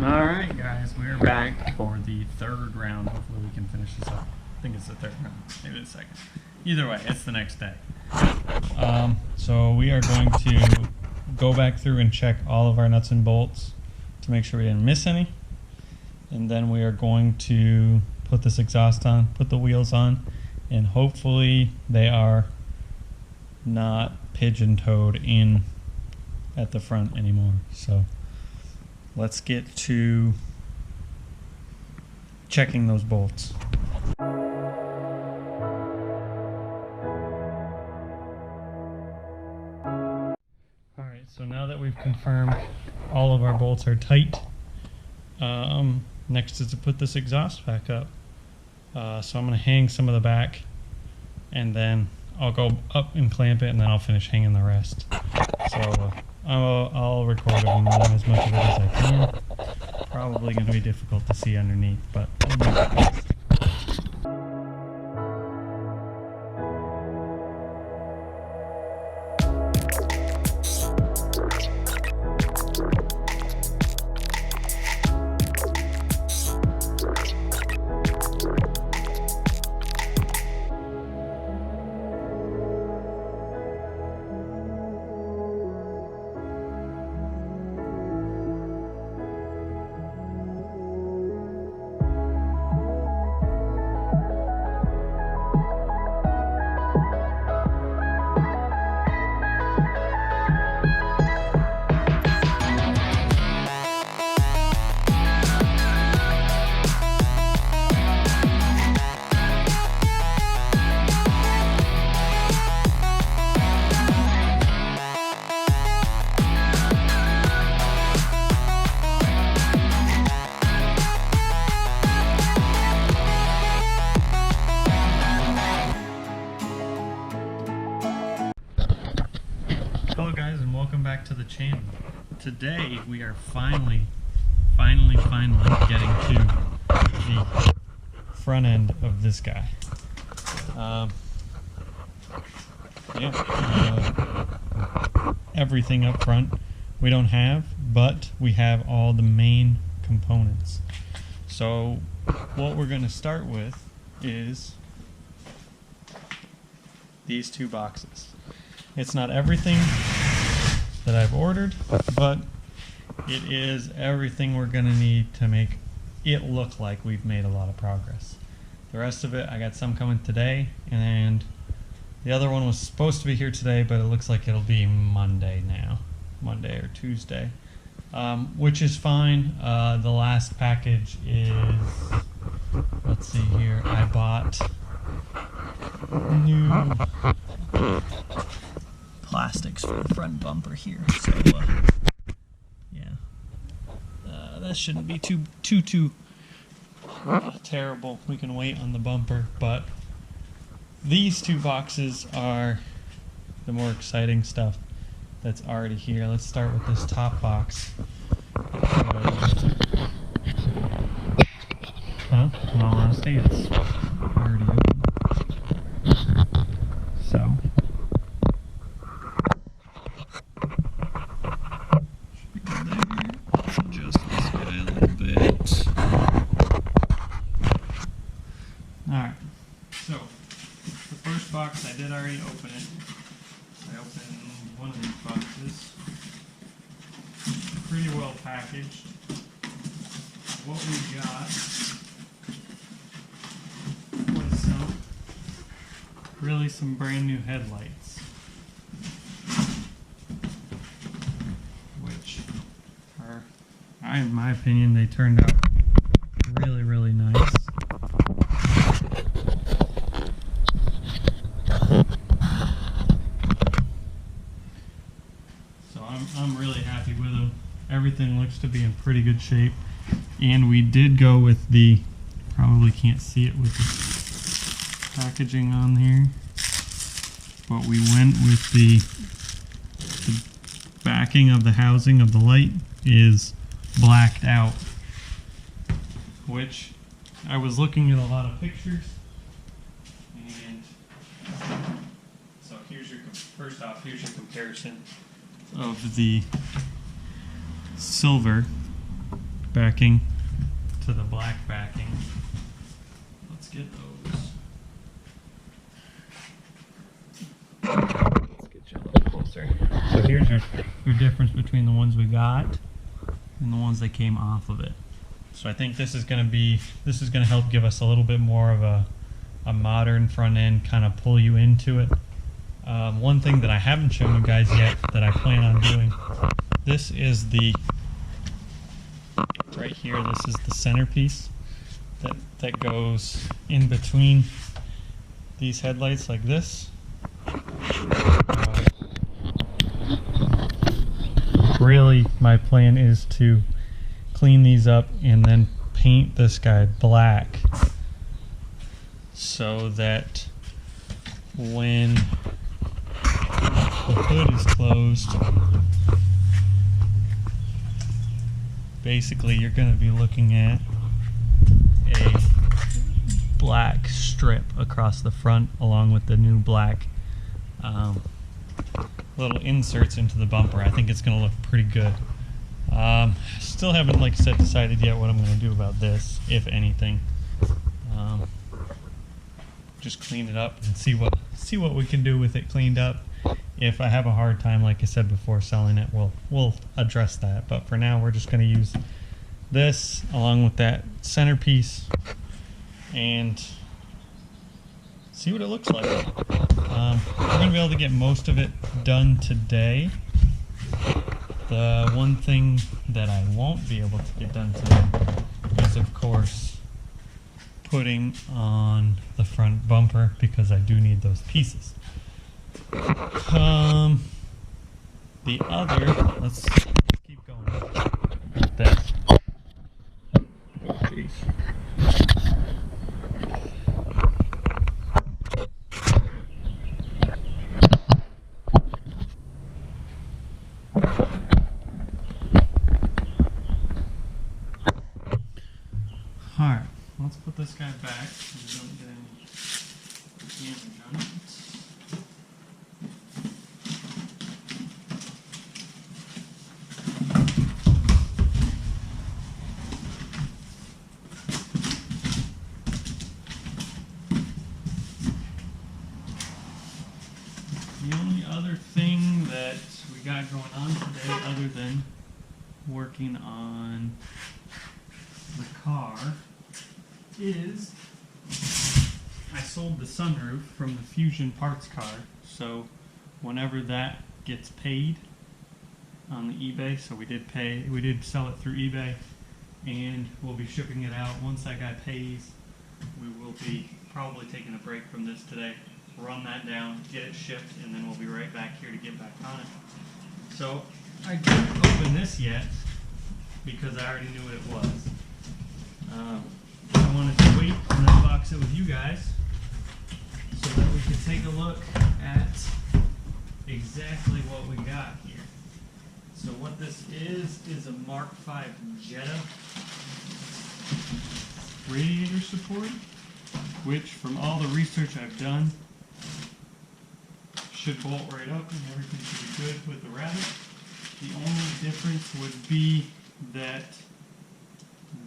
Alright guys, we're back for the third round. Hopefully we can finish this up. I think it's the third round, maybe the second. Either way, it's the next day. So we are going to go back through and check all of our nuts and bolts to make sure we didn't miss any. And then we are going to put this exhaust on, put the wheels on, and hopefully they are not pigeon-toed in at the front anymore. So let's get to checking those bolts. Alright, so now that we've confirmed all of our bolts are tight, next is to put this exhaust back up. So I'm going to hang some of the back, and then I'll go up and clamp it, and then I'll finish hanging the rest. So I'll record as much of it as I can. Probably going to be difficult to see underneath, but I'll do my best. Hello guys, and welcome back to the channel. Today we are finally getting to the front end of this guy. Everything up front we don't have, but we have all the main components. So what we're going to start with is these two boxes. It's not everything that I've ordered, but it is everything we're going to need to make it look like we've made a lot of progress. The rest of it, I got some coming today, and the other one was supposed to be here today, but it looks like it'll be Monday now. Monday or Tuesday, which is fine. The last package is, let's see here, I bought new plastics for the front bumper here, so that shouldn't be too terrible. We can wait on the bumper, but these two boxes are the more exciting stuff that's already here. Let's start with this top box. Well, in all honesty, it's already open. So adjust this guy a little bit. Alright, so the first box I did already open it. I opened one of these boxes. Pretty well packaged. What we got was some brand new headlights, which are, in my opinion, they turned out really nice. So I'm really happy with them. Everything looks to be in pretty good shape, and we did go with the, probably can't see it with the packaging on here, but we went with the backing of the housing of the light is blacked out, which I was looking at a lot of pictures, and so here's your, first off, here's your comparison of the silver backing to the black backing. Let's get those. Let's get you a little closer. So here's your difference between the ones we got and the ones that came off of it. So I think this is going to help give us a little bit more of a modern front end, kind of pull you into it. One thing that I haven't shown you guys yet that I plan on doing, this is the, right here, this is the centerpiece that goes in between these headlights like this. Really, my plan is to clean these up and then paint this guy black so that when the hood is closed, basically you're going to be looking at a black strip across the front along with the new black little inserts into the bumper. I think it's going to look pretty good. Still haven't, like I said, decided yet what I'm going to do about this, if anything. Just clean it up and see what we can do with it cleaned up. If I have a hard time, like I said before, selling it, we'll address that. But for now, we're just going to use this along with that centerpiece and see what it looks like. We're going to be able to get most of it done today. The one thing that I won't be able to get done today is, of course, putting on the front bumper because I do need those pieces. The other, let's keep going with that. Oh, jeez. Alright, let's put this guy back so we don't get any damage on it. The only other thing that we got going on today, other than working on the car, is I sold the sunroof from the Fusion parts car. So whenever that gets paid on the eBay, so we did sell it through eBay, and we'll be shipping it out. Once that guy pays, we will be probably taking a break from this today, run that down, get it shipped, and then we'll be right back here to get back on it. So I didn't open this yet because I already knew what it was. I wanted to wait and unbox it with you guys so that we could take a look at exactly what we got here. So what this is a Mark V Jetta radiator support, which from all the research I've done should bolt right up and everything should be good with the Rabbit. The only difference would be that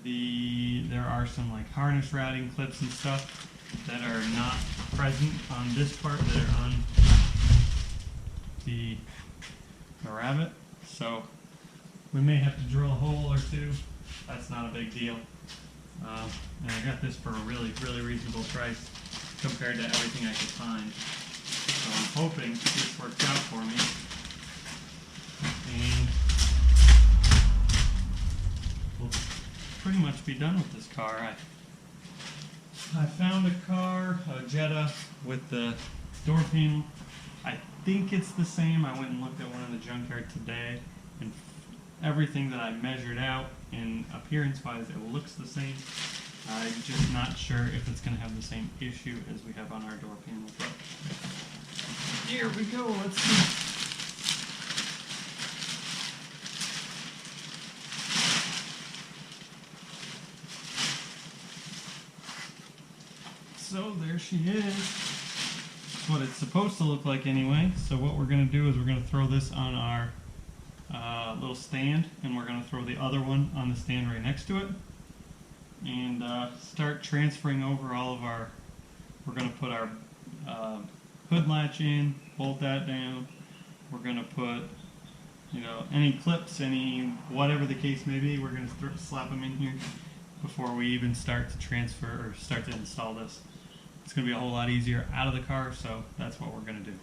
there are some like harness routing clips and stuff that are not present on this part that are on the Rabbit. So we may have to drill a hole or two. That's not a big deal. And I got this for a really, really reasonable price compared to everything I could find. So I'm hoping this works out for me. And we'll pretty much be done with this car. I found a car, a Jetta, with the door panel. I think it's the same. I went and looked at one in the junkyard today, and everything that I measured out and appearance-wise, it looks the same. I'm just not sure if it's going to have the same issue as we have on our door panel. But here we go. Let's see. So there she is. That's what it's supposed to look like anyway. So what we're going to do is we're going to throw this on our little stand, and we're going to throw the other one on the stand right next to it, and start transferring over all of our, we're going to put our hood latch in, bolt that down. We're going to put, you know, any clips, any whatever the case may be, we're going to slap them in here before we even start to transfer or start to install this. It's going to be a whole lot easier out of the car, so that's what we're going to do.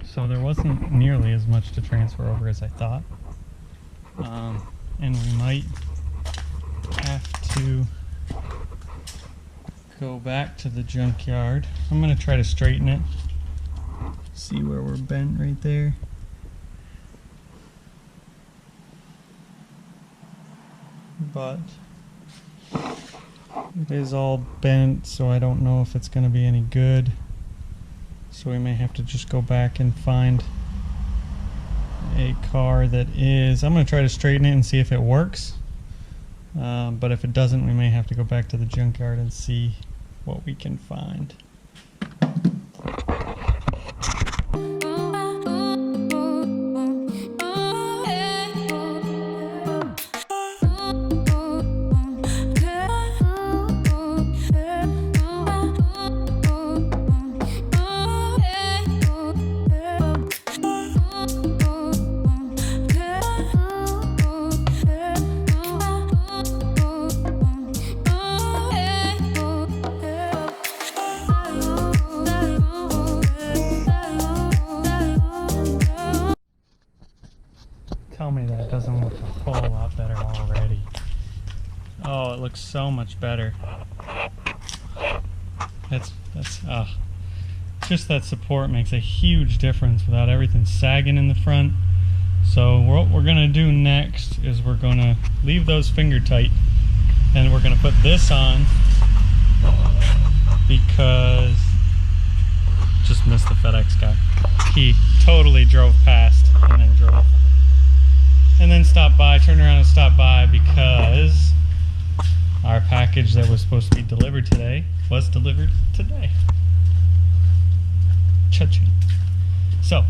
So there wasn't nearly as much to transfer over as I thought, and we might have to go back to the junkyard. I'm going to try to straighten it, see where we're bent right there. But it is all bent, so I don't know if it's going to be any good. So we may have to just go back and find a car that is, I'm going to try to straighten it and see if it works. But if it doesn't, we may have to go back to the junkyard and see what we can find. Tell me that doesn't look a whole lot better already. Oh, it looks so much better. That's just that support makes a huge difference without everything sagging in the front. So what we're gonna do next is we're gonna leave those finger tight, and we're gonna put this on because just missed the FedEx guy. He totally drove past and then drove. And then stopped by, turned around and stopped by because our package that was supposed to be delivered today was delivered today. Cha-ching. So,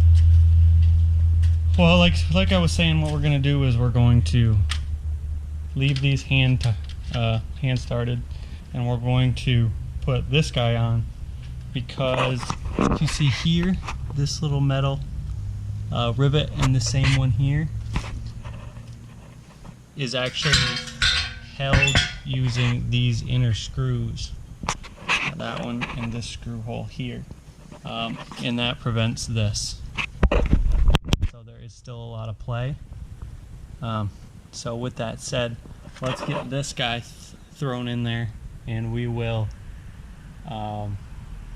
well, like I was saying, what we're going to do is we're going to leave these hand started, and we're going to put this guy on because if you see here, this little metal rivet and the same one here is actually held using these inner screws, that one and this screw hole here, and that prevents this. So there is still a lot of play. So with that said, let's get this guy thrown in there, and we will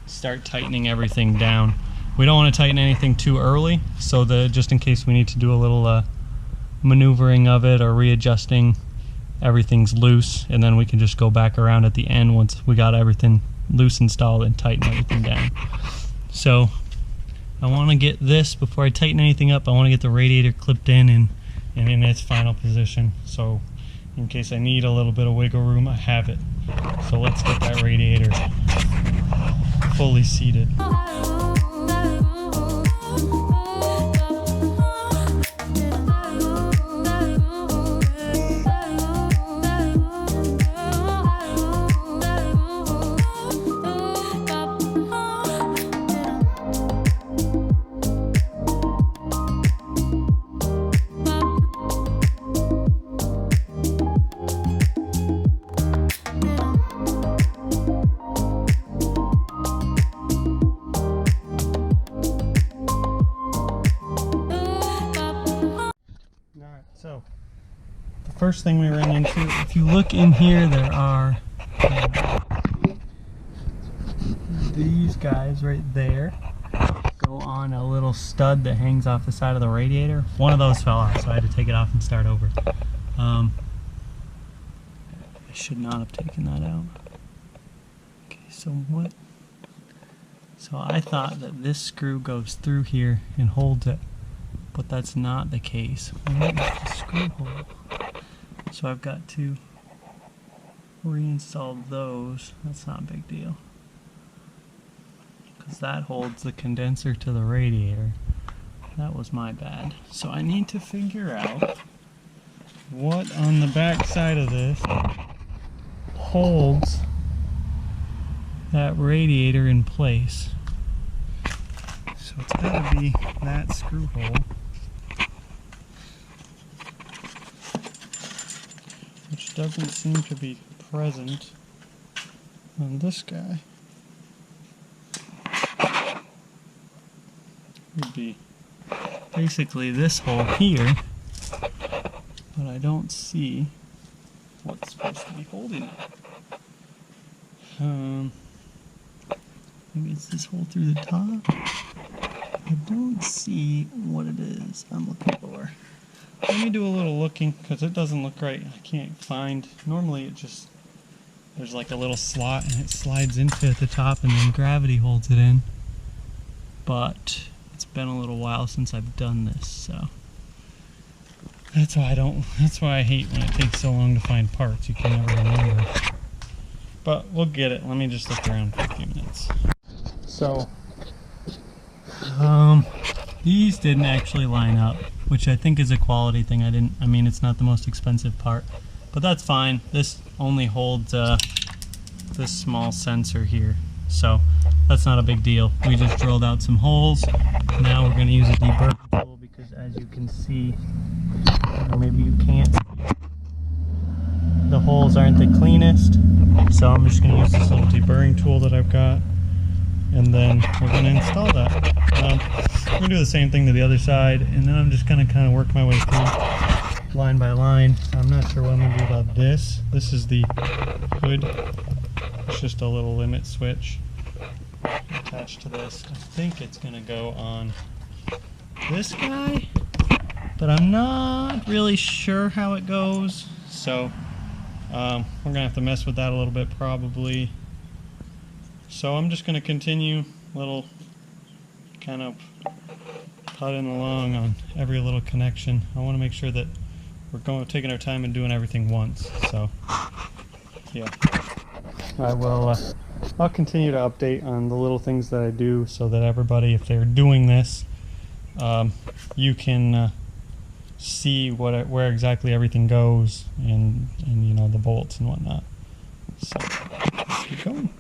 start tightening everything down. We don't want to tighten anything too early, so that just in case we need to do a little maneuvering of it or readjusting, everything's loose, and then we can just go back around at the end once we got everything loose installed and tighten everything down. So I want to get this, before I tighten anything up, I want to get the radiator clipped in and in its final position, so in case I need a little bit of wiggle room, I have it. So let's get that radiator fully seated. So, the first thing we ran into, if you look in here, there are these guys right there go on a little stud that hangs off the side of the radiator. One of those fell off, so I had to take it off and start over. I should not have taken that out. Okay, so So I thought that this screw goes through here and holds it, but that's not the case. Where is the screw hole? So I've got to reinstall those. That's not a big deal, because that holds the condenser to the radiator. That was my bad. So I need to figure out what on the back side of this holds that radiator in place. So it's gotta be that screw hole, which doesn't seem to be present on this guy. Would be basically this hole here, but I don't see what's supposed to be holding it. Maybe it's this hole through the top. I don't see what it is I'm looking for. Let me do a little looking, because it doesn't look right. I can't find. Normally it just, there's like a little slot and it slides into at the top and then gravity holds it in. But it's been a little while since I've done this, so that's why I hate when it takes so long to find parts. You can never remember. But we'll get it. Let me just look around for a few minutes. So these didn't actually line up, which I think is a quality thing. I mean, it's not the most expensive part, but that's fine. This only holds this small sensor here, so that's not a big deal. We just drilled out some holes. Now we're going to use a deburring tool, because as you can see, or maybe you can't see, the holes aren't the cleanest. So I'm just going to use this little deburring tool that I've got, and then we're going to install that. I'm going to do the same thing to the other side, and then I'm just going to kind of work my way through line by line. I'm not sure what I'm going to do about this. This is the hood. It's just a little limit switch attached to this. I think it's going to go on this guy, but I'm not really sure how it goes. So we're going to have to mess with that a little bit probably. So I'm just going to continue little kind of putting along on every little connection. I want to make sure that we're taking our time and doing everything once. So yeah, I'll continue to update on the little things that I do, so that everybody, if they're doing this, you can see where exactly everything goes, and you know, the bolts and whatnot. So let's keep going.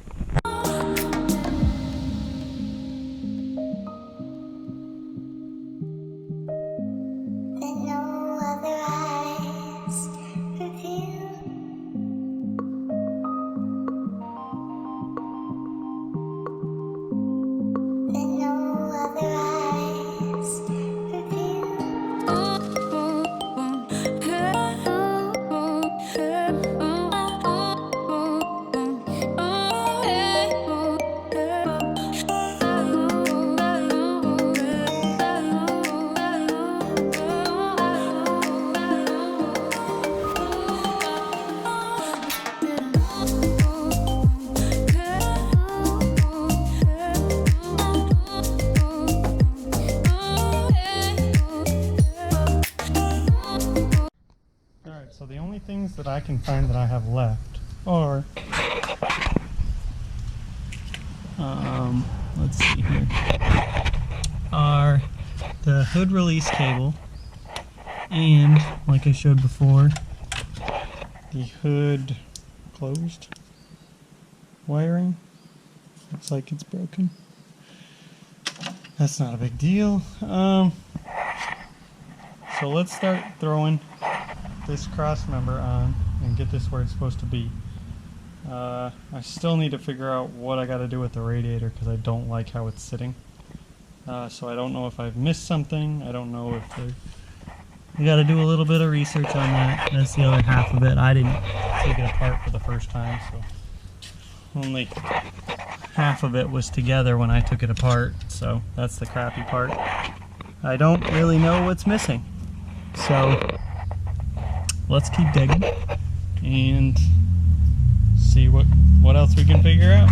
So the only things that I can find that I have left are, let's see here, are the hood release cable, and like I showed before, the hood closed wiring. Looks like it's broken. That's not a big deal. So let's start throwing this cross member on and get this where it's supposed to be. I still need to figure out what I got to do with the radiator, because I don't like how it's sitting. So I don't know if I've missed something. I don't know if I got to do a little bit of research on that. That's the other half of it. I didn't take it apart for the first time, so only half of it was together when I took it apart. So that's the crappy part. I don't really know what's missing. So let's keep digging and see what else we can figure out.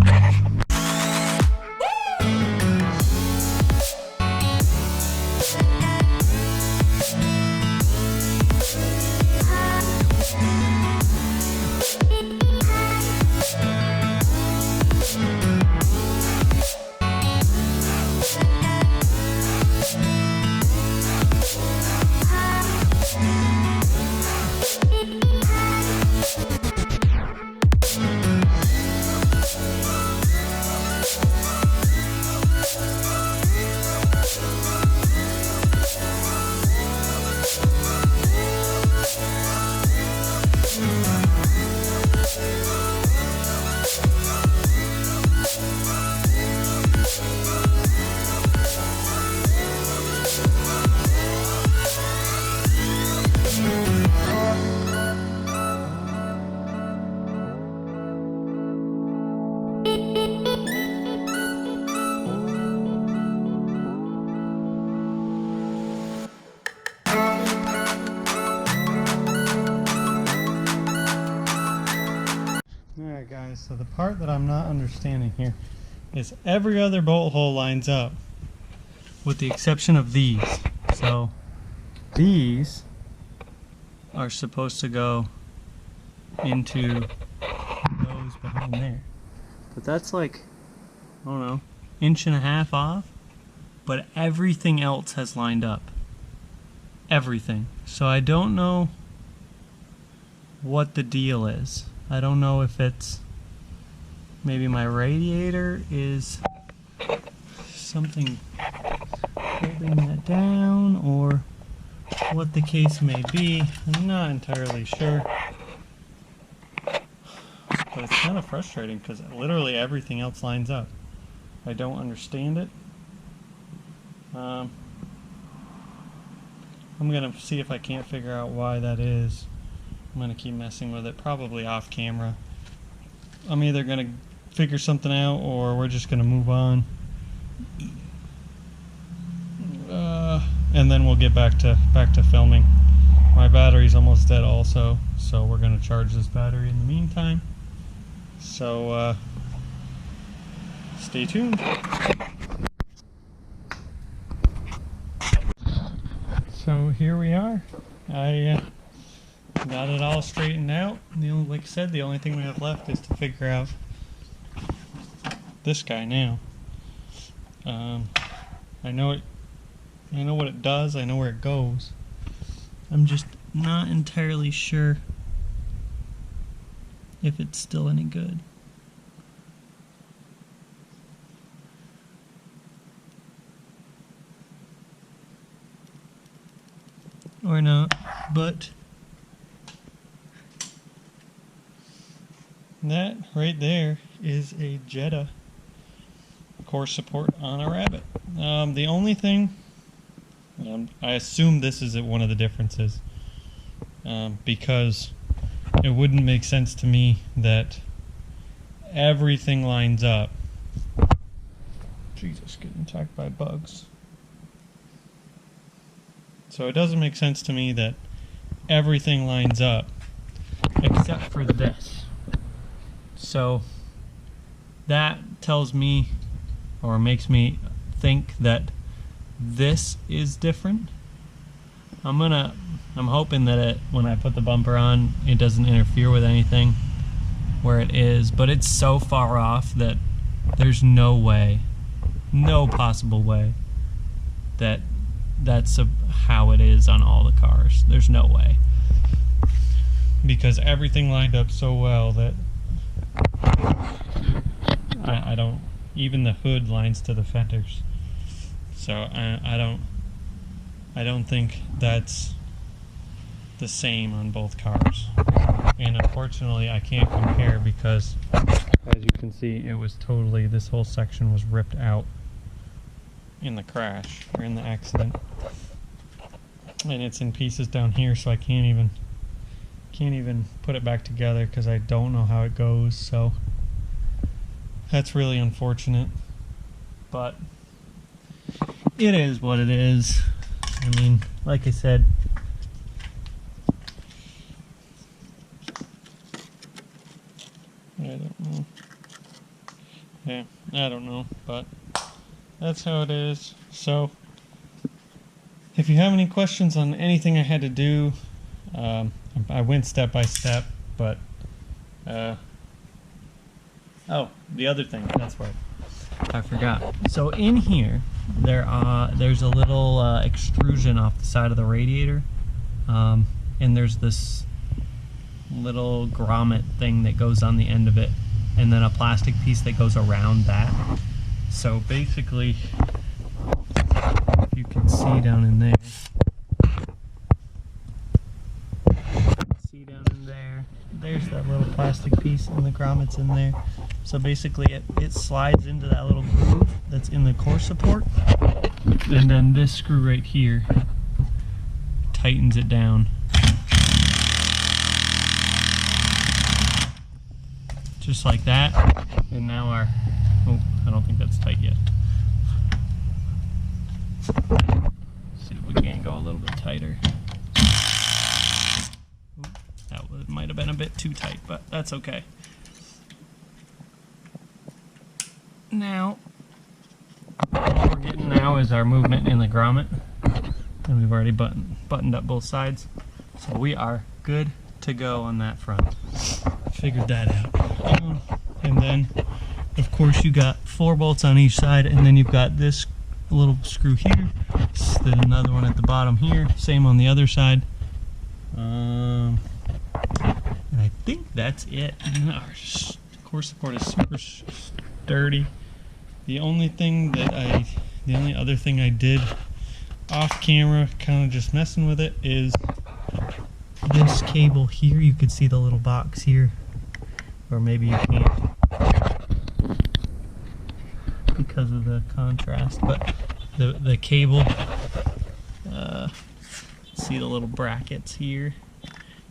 guys, so the part that I'm not understanding here is every other bolt hole lines up with the exception of these. So these are supposed to go into those behind there. But that's like, I don't know, 1.5 inches off. But everything else has lined up. Everything. So I don't know what the deal is. I don't know if it's maybe my radiator is something holding that down, or what the case may be. I'm not entirely sure. But it's kind of frustrating because literally everything else lines up. I don't understand it. I'm gonna see if I can't figure out why that is. I'm gonna keep messing with it, probably off camera. I'm either gonna figure something out or we're just gonna move on. And then we'll get back to filming. My battery's almost dead also, so we're gonna charge this battery in the meantime. So stay tuned. So here we are. I got it all straightened out. Like I said, the only thing we have left is to figure out this guy now. I know what it does. I know where it goes. I'm just not entirely sure if it's still any good. Or not, but that right there is a Jetta core support on a Rabbit. The only thing, I assume this is one of the differences, because it wouldn't make sense to me that everything lines up. Jesus, getting attacked by bugs. So it doesn't make sense to me that everything lines up except for this. So that tells me, or makes me think, that this is different. I'm hoping that when I put the bumper on, it doesn't interfere with anything where it is, but it's so far off that there's no way, no possible way that that's how it is on all the cars. There's no way, because everything lined up so well that I don't, even the hood lines to the fenders. So I don't think that's the same on both cars. And unfortunately I can't compare because, as you can see, it was totally, this whole section was ripped out in the crash, or in the accident, and it's in pieces down here, so I can't even put it back together because I don't know how it goes. So that's really unfortunate, but it is what it is. I mean, like I said, I don't know. Yeah, I don't know, but that's how it is. So if you have any questions on anything I had to do, I went step by step, but oh, the other thing, that's right, I forgot. So in here there's a little extrusion off the side of the radiator, and there's this little grommet thing that goes on the end of it, and then a plastic piece that goes around that. So basically, if you can see down in there, there's that little plastic piece, and the grommet's in there. So basically it slides into that little groove that's in the core support, and then this screw right here tightens it down. Just like that. And now our, oh, I don't think that's tight yet. Let's see if we can go a little bit tighter. That might have been a bit too tight, but that's okay. now, what we're getting now is our movement in the grommet, and we've already buttoned up both sides, so we are good to go on that front. Figured that out. And then, of course, you got 4 bolts on each side, and then you've got this little screw here, then another one at the bottom here, same on the other side. And I think that's it. And our core support is super sturdy. The only other thing I did off camera, kind of just messing with it, is this cable here. You could see the little box here, or maybe you can't because of the contrast, but the cable, see the little brackets here,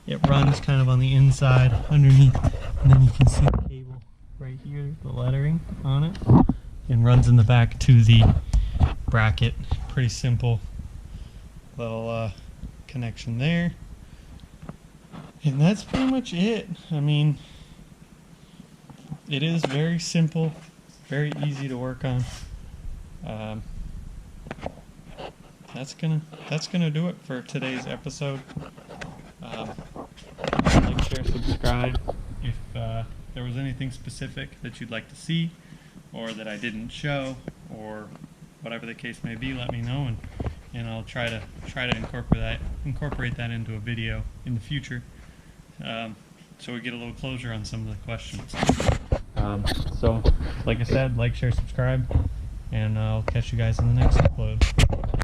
it runs kind of on the inside underneath, and then you can see the cable right here, the lettering on it, and runs in the back to the bracket. Pretty simple little connection there, and that's pretty much it. I mean, it is very simple, very easy to work on. That's gonna do it for today's episode. Like, share, subscribe. If there was anything specific that you'd like to see, or that I didn't show, or whatever the case may be, let me know, and I'll try to incorporate that into a video in the future, so we get a little closure on some of the questions. So, like I said, like, share, subscribe, and I'll catch you guys in the next upload.